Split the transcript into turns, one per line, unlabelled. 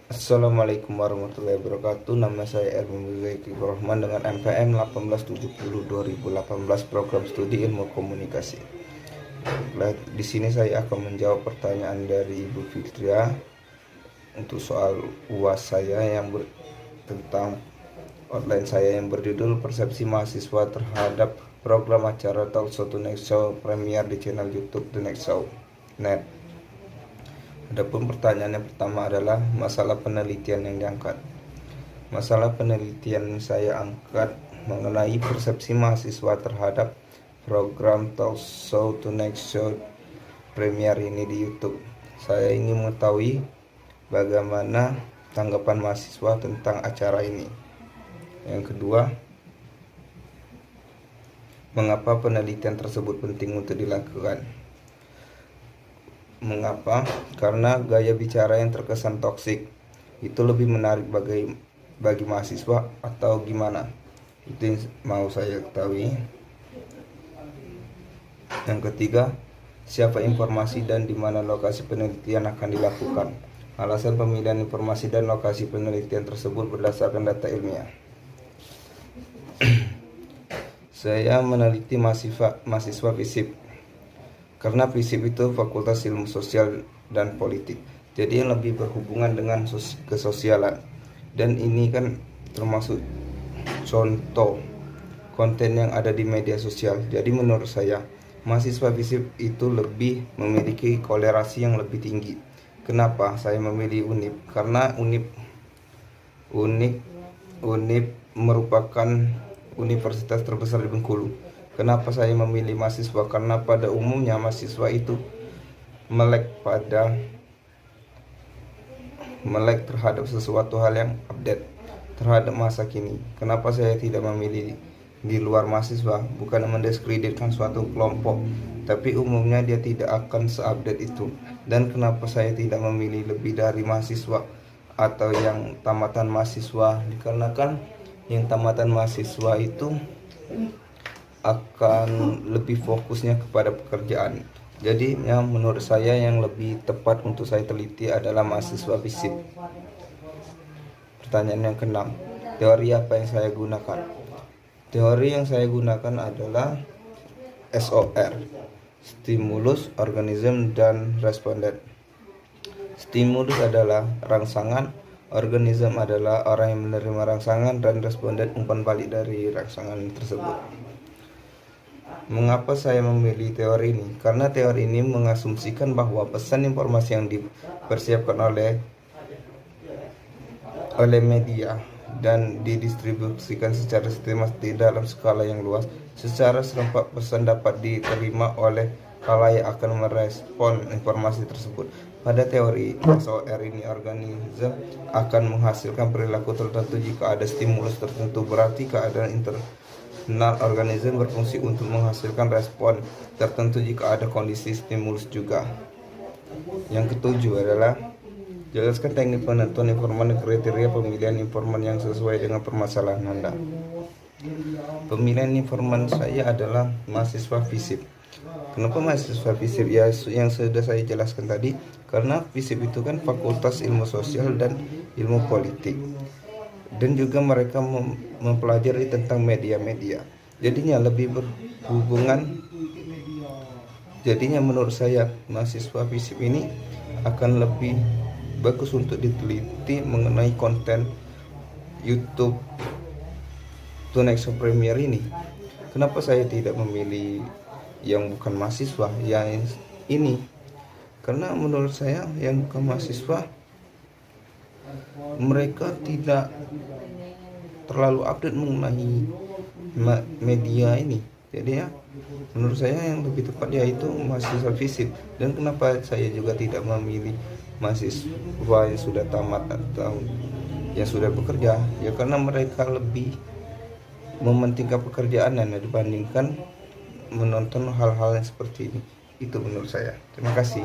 Assalamualaikum warahmatullahi wabarakatuh. Nama saya Erwin Muzaki Rahman dengan NPM 1870-2018 Program Studi Ilmu Komunikasi. Di sini saya akan menjawab pertanyaan dari Ibu Fitria untuk soal UAS saya tentang online saya yang berjudul Persepsi Mahasiswa Terhadap Program Acara Talk Show The Next Show Premier di channel YouTube The Next Show Net. Adapun pertanyaan yang pertama adalah masalah penelitian yang diangkat. Masalah penelitian saya angkat mengenai persepsi mahasiswa terhadap program Talk Show The Next Show Premier ini di YouTube. Saya ingin mengetahui bagaimana tanggapan mahasiswa tentang acara ini. Yang kedua, mengapa penelitian tersebut penting untuk dilakukan? Mengapa? Karena gaya bicara yang terkesan toksik itu lebih menarik bagi mahasiswa atau gimana? Itu yang mau saya ketahui. Yang ketiga, siapa informasi dan di mana lokasi penelitian akan dilakukan? Alasan pemilihan informasi dan lokasi penelitian tersebut berdasarkan data ilmiah. Saya meneliti mahasiswa FISIP karena FISIP itu Fakultas Ilmu Sosial dan Politik, jadi yang lebih berhubungan dengan kesosialan. Dan ini kan termasuk contoh konten yang ada di media sosial. Jadi menurut saya mahasiswa FISIP itu lebih memiliki kolerasi yang lebih tinggi. Kenapa saya memilih UNIP? Karena UNIP merupakan universitas terbesar di Bengkulu. Kenapa saya memilih mahasiswa? Karena pada umumnya mahasiswa itu melek terhadap sesuatu hal yang update terhadap masa kini. Kenapa saya tidak memilih di luar mahasiswa? Bukan mendiskreditkan suatu kelompok, tapi umumnya dia tidak akan seupdate itu. Dan kenapa saya tidak memilih lebih dari mahasiswa atau yang tamatan mahasiswa? Dikarenakan yang tamatan mahasiswa itu akan lebih fokusnya kepada pekerjaan. Jadi menurut saya yang lebih tepat untuk saya teliti adalah mahasiswa FISIP. Pertanyaan yang keenam, teori apa yang saya gunakan? Teori yang saya gunakan adalah SOR, stimulus, organism, dan responden. Stimulus adalah rangsangan, organism adalah orang yang menerima rangsangan, dan responden umpan balik dari rangsangan tersebut. Mengapa saya memilih teori ini? Karena teori ini mengasumsikan bahwa pesan informasi yang dipersiapkan oleh media dan didistribusikan secara sistematis dalam skala yang luas. Secara serempak pesan dapat diterima oleh khalayak akan merespon informasi tersebut. Pada teori SOR ini, organisme akan menghasilkan perilaku tertentu jika ada stimulus tertentu, berarti keadaan internal organisme berfungsi untuk menghasilkan respon tertentu jika ada kondisi stimulus juga. Yang ketujuh adalah jelaskan teknik penentuan informan dan kriteria pemilihan informan yang sesuai dengan permasalahan Anda. Pemilihan informan saya adalah mahasiswa FISIP. Kenapa mahasiswa FISIP? Ya, yang sudah saya jelaskan tadi, karena FISIP itu kan Fakultas Ilmu Sosial dan Ilmu Politik, dan juga mereka mempelajari tentang media-media, jadinya lebih berhubungan. Jadinya menurut saya mahasiswa FISIP ini akan lebih bagus untuk diteliti mengenai konten YouTube The Next Show Premier ini. Kenapa saya tidak memilih yang bukan mahasiswa yang ini? Karena menurut saya yang bukan mahasiswa mereka tidak terlalu update mengenai media ini. Jadi menurut saya yang lebih tepat yaitu mahasiswa FISIP. Dan kenapa saya juga tidak memilih mahasiswa yang sudah tamat atau yang sudah bekerja? Ya karena mereka lebih mementingkan pekerjaannya dibandingkan menonton hal-hal yang seperti ini. Itu menurut saya. Terima kasih.